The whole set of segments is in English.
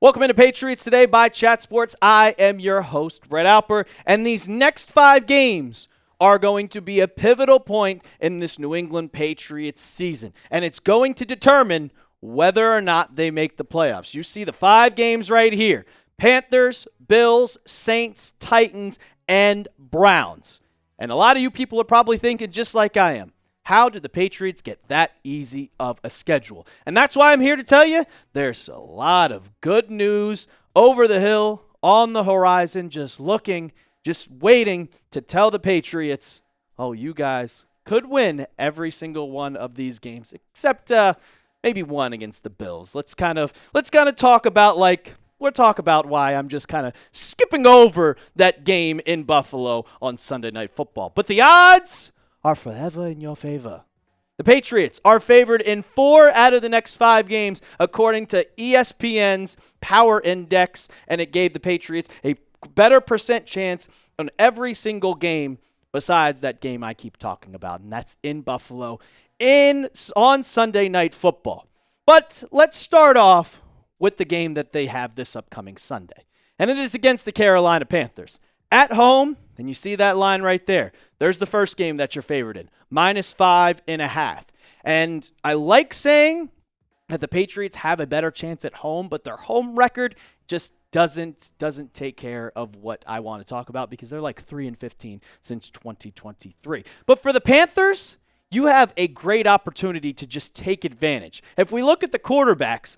Welcome into Patriots Today by Chat Sports. I am your host, Brett ALper, and these next 5 games are going to be a pivotal point in this New England Patriots season, and it's going to determine whether or not they make the playoffs. You see the 5 games right here: Panthers, Bills, Saints, Titans, and Browns. And a lot of you people are probably thinking just like I am, how did the Patriots get that easy of a schedule? And that's why I'm here to tell you there's a lot of good news over the hill, on the horizon, just waiting to tell the Patriots, oh, you guys could win every single one of these games, except maybe one against the Bills. Let's kind of talk about why I'm just kind of skipping over that game in Buffalo on Sunday Night Football. But the odds are forever in your favor. The Patriots are favored in 4 out of the next 5 games, according to ESPN's Power Index, and it gave the Patriots a better percent chance on every single game besides that game I keep talking about, and that's in Buffalo on Sunday Night Football. But let's start off with the game that they have this upcoming Sunday, and it is against the Carolina Panthers. At home, and you see that line right there. There's the first game that you're favored in, -5.5. And I like saying that the Patriots have a better chance at home, but their home record just doesn't take care of what I want to talk about, because they're like 3-15 since 2023. But for the Panthers, you have a great opportunity to just take advantage. If we look at the quarterbacks,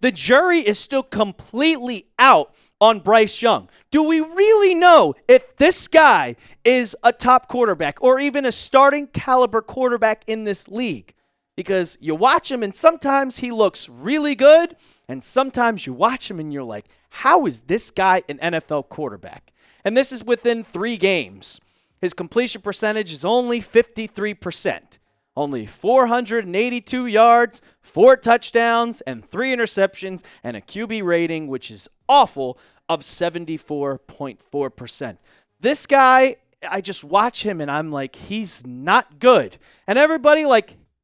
the jury is still completely out on Bryce Young. Do we really know if this guy is a top quarterback or even a starting caliber quarterback in this league? Because you watch him and sometimes he looks really good, and sometimes you watch him and you're like, how is this guy an NFL quarterback? And this is within 3 games. His completion percentage is only 53%. Only 482 yards, 4 touchdowns, and 3 interceptions, and a QB rating, which is awful, of 74.4%. This guy, I just watch him and I'm like, he's not good. And everybody,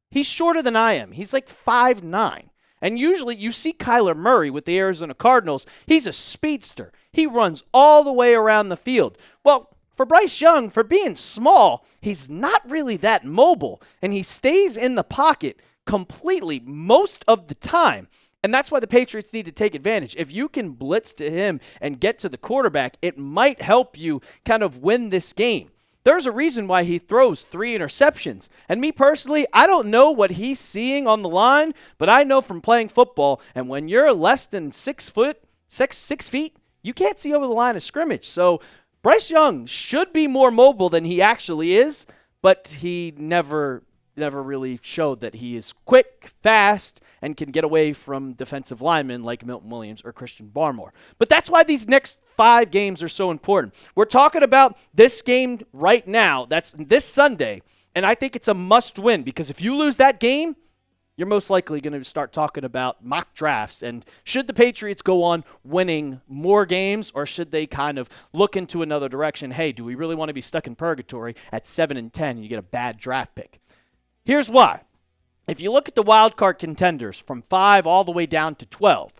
he's shorter than I am. He's 5'9". And usually you see Kyler Murray with the Arizona Cardinals. He's a speedster. He runs all the way around the field. Well, for Bryce Young, for being small, he's not really that mobile, and he stays in the pocket completely most of the time. And that's why the Patriots need to take advantage. If you can blitz to him and get to the quarterback, it might help you kind of win this game. There's a reason why he throws 3 interceptions. And me personally, I don't know what he's seeing on the line, but I know from playing football, and when you're less than 6 feet, you can't see over the line of scrimmage. So Bryce Young should be more mobile than he actually is, but he never really showed that he is quick, fast, and can get away from defensive linemen like Milton Williams or Christian Barmore. But that's why these next 5 games are so important. We're talking about this game right now. That's this Sunday, and I think it's a must-win, because if you lose that game, you're most likely going to start talking about mock drafts. And should the Patriots go on winning more games, or should they kind of look into another direction? Hey, do we really want to be stuck in purgatory at 7-10 and you get a bad draft pick? Here's why. If you look at the Wildcard Contenders from 5 all the way down to 12,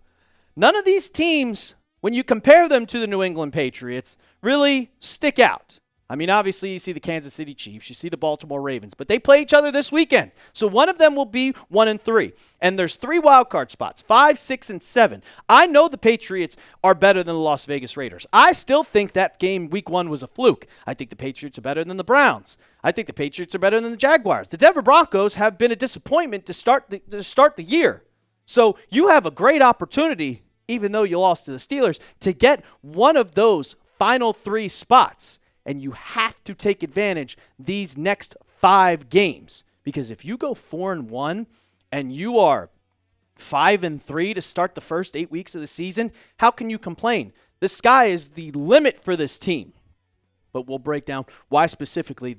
none of these teams, when you compare them to the New England Patriots, really stick out. I mean, obviously, you see the Kansas City Chiefs, you see the Baltimore Ravens, but they play each other this weekend. So one of them will be 1-3. And there's 3 wildcard spots, 5, 6, and 7. I know the Patriots are better than the Las Vegas Raiders. I still think that game week 1 was a fluke. I think the Patriots are better than the Browns. I think the Patriots are better than the Jaguars. The Denver Broncos have been a disappointment to start the year. So you have a great opportunity, even though you lost to the Steelers, to get one of those final 3 spots. And you have to take advantage these next 5 games. Because if you go 4-1 and you are 5-3 to start the first 8 weeks of the season, how can you complain? The sky is the limit for this team. But we'll break down why specifically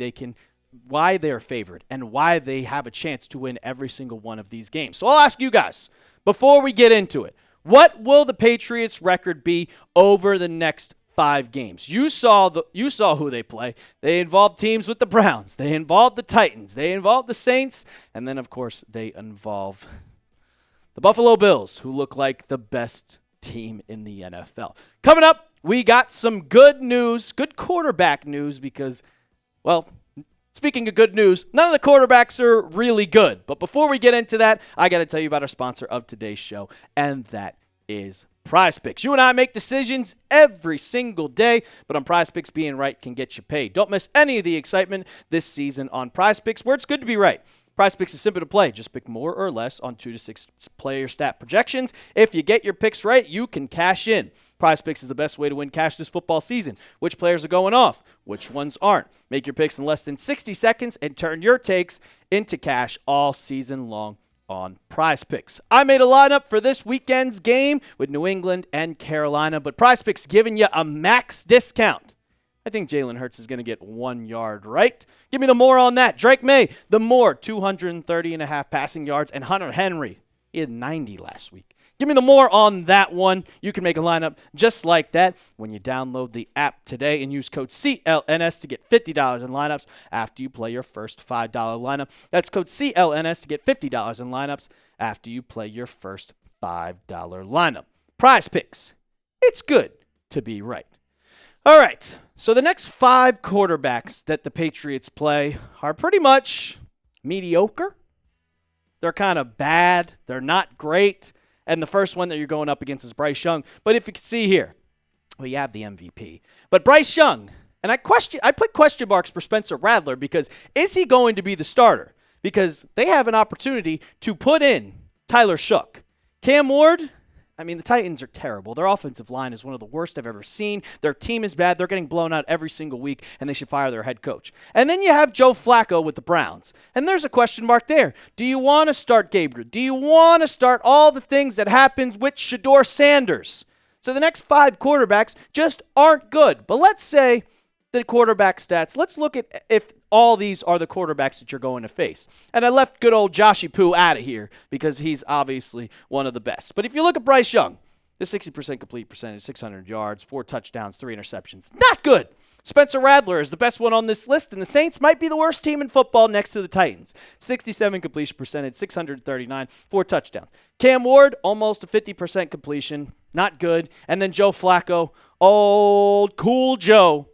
why they're favored and why they have a chance to win every single one of these games. So I'll ask you guys, before we get into it, what will the Patriots' record be over the next 5 games? You saw who they play. They involved teams with the Browns. They involved the Titans. They involved the Saints. And then, of course, they involve the Buffalo Bills, who look like the best team in the NFL. Coming up, we got some good news, good quarterback news because, well, speaking of good news, none of the quarterbacks are really good. But before we get into that, I got to tell you about our sponsor of today's show, and that is Prize Picks. You and I make decisions every single day, but on Prize Picks, being right can get you paid. Don't miss any of the excitement this season on Prize Picks, where it's good to be right. Prize Picks is simple to play. Just pick more or less on 2 to 6 player stat projections. If you get your picks right, you can cash in. Prize Picks is the best way to win cash this football season. Which players are going off? Which ones aren't? Make your picks in less than 60 seconds and turn your takes into cash all season long on Prize Picks. I made a lineup for this weekend's game with New England and Carolina, but Prize Picks giving you a max discount. I think Jalen Hurts is going to get 1 yard right. Give me the more on that. Drake May, the more, 230.5 passing yards, and Hunter Henry, he had 90 last week. Give me the more on that one. You can make a lineup just like that when you download the app today and use code CLNS to get $50 in lineups after you play your first $5 lineup. That's code CLNS to get $50 in lineups after you play your first $5 lineup. Prize Picks. It's good to be right. All right, so the next 5 quarterbacks that the Patriots play are pretty much mediocre. They're kind of bad. They're not great. And the first one that you're going up against is Bryce Young. But if you can see here, well, you have the MVP. But Bryce Young, and I put question marks for Spencer Rattler because is he going to be the starter? Because they have an opportunity to put in Tyler Shough. Cam Ward, I mean, the Titans are terrible. Their offensive line is one of the worst I've ever seen. Their team is bad. They're getting blown out every single week, and they should fire their head coach. And then you have Joe Flacco with the Browns. And there's a question mark there. Do you want to start Gabriel? Do you want to start all the things that happened with Shedeur Sanders? So the next 5 quarterbacks just aren't good. But let's say the quarterback stats. Let's look at if all these are the quarterbacks that you're going to face. And I left good old Joshy Poo out of here because he's obviously one of the best. But if you look at Bryce Young, the 60% complete percentage, 600 yards, 4 touchdowns, 3 interceptions. Not good. Spencer Rattler is the best one on this list, and the Saints might be the worst team in football next to the Titans. 67 completion percentage, 639, 4 touchdowns. Cam Ward, almost a 50% completion. Not good. And then Joe Flacco, old cool Joe,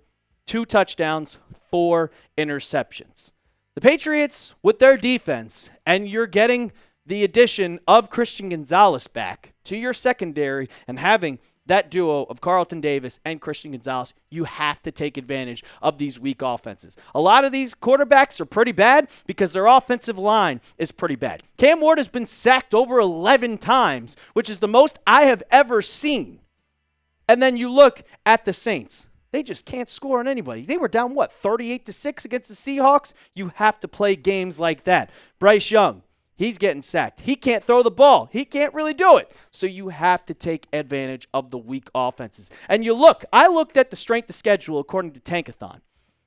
2 touchdowns, 4 interceptions. The Patriots, with their defense, and you're getting the addition of Christian Gonzalez back to your secondary and having that duo of Carlton Davis and Christian Gonzalez, you have to take advantage of these weak offenses. A lot of these quarterbacks are pretty bad because their offensive line is pretty bad. Cam Ward has been sacked over 11 times, which is the most I have ever seen. And then you look at the Saints. They just can't score on anybody. They were down, 38-6 against the Seahawks? You have to play games like that. Bryce Young, he's getting sacked. He can't throw the ball. He can't really do it. So you have to take advantage of the weak offenses. And I looked at the strength of schedule according to Tankathon,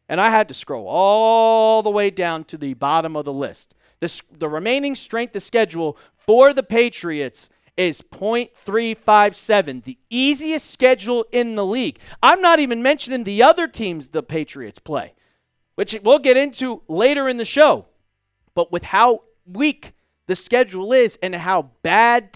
and I had to scroll all the way down to the bottom of the list. The remaining strength of schedule for the Patriots is .357, the easiest schedule in the league. I'm not even mentioning the other teams the Patriots play, which we'll get into later in the show. But with how weak the schedule is and how bad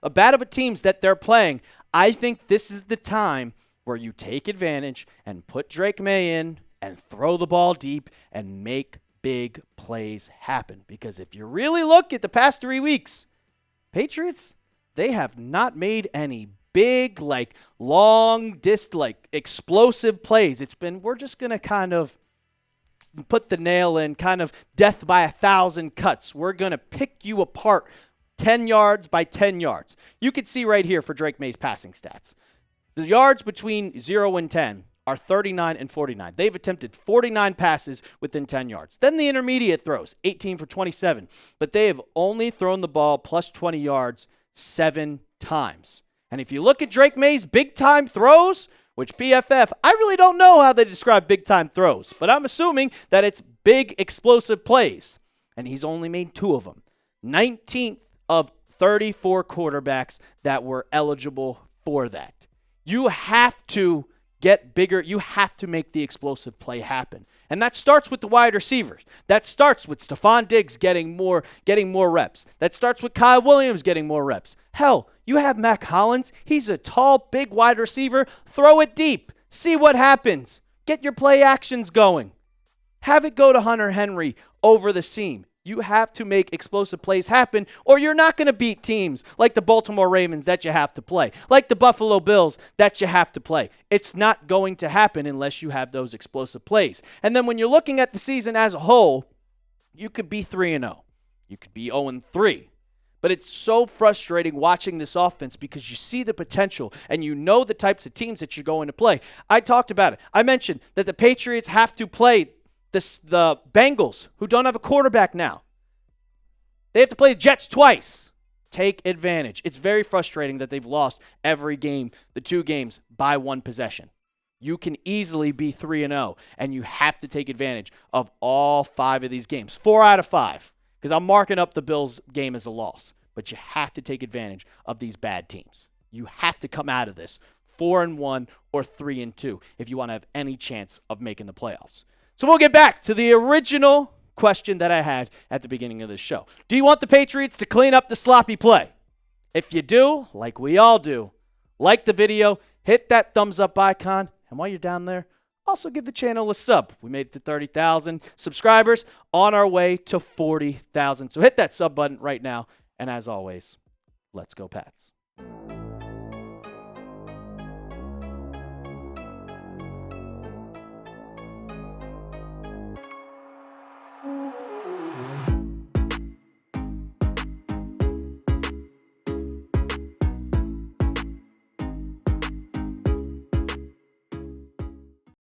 of a teams that they're playing, I think this is the time where you take advantage and put Drake May in and throw the ball deep and make big plays happen. Because if you really look at the past 3 weeks, Patriots, they have not made any big, long, explosive plays. It's been, we're just going to kind of put the nail in, kind of death by 1,000 cuts. We're going to pick you apart 10 yards by 10 yards. You can see right here for Drake May's passing stats. The yards between 0 and 10 are 39 and 49. They've attempted 49 passes within 10 yards. Then the intermediate throws, 18 for 27. But they have only thrown the ball plus 20 yards 7 times. And if you look at Drake May's big-time throws, which PFF, I really don't know how they describe big-time throws, but I'm assuming that it's big, explosive plays. And he's only made 2 of them. 19th of 34 quarterbacks that were eligible for that. You have to get bigger. You have to make the explosive play happen. And that starts with the wide receivers. That starts with Stephon Diggs getting more reps. That starts with Kyle Williams getting more reps. Hell, You have Mac Hollins. He's a tall, big wide receiver. Throw it deep. See what happens. Get your play actions going. Have it go to Hunter Henry over the seam. You have to make explosive plays happen, or you're not going to beat teams like the Baltimore Ravens that you have to play, like the Buffalo Bills that you have to play. It's not going to happen unless you have those explosive plays. And then when you're looking at the season as a whole, you could be 3-0. You could be 0-3. But it's so frustrating watching this offense because you see the potential and you know the types of teams that you're going to play. I talked about it. I mentioned that the Patriots have to play the Bengals, who don't have a quarterback now. They have to play the Jets twice. Take advantage. It's very frustrating that they've lost every game, the 2 games, by 1 possession. You can easily be 3-0, and you have to take advantage of all 5 of these games. 4 out of 5, because I'm marking up the Bills game as a loss. But you have to take advantage of these bad teams. You have to come out of this 4-1 or 3-2 if you want to have any chance of making the playoffs. So we'll get back to the original question that I had at the beginning of this show. Do you want the Patriots to clean up the sloppy play? If you do, like we all do, like the video, hit that thumbs up icon, and while you're down there, also give the channel a sub. We made it to 30,000 subscribers, on our way to 40,000. So hit that sub button right now, and as always, let's go Pats.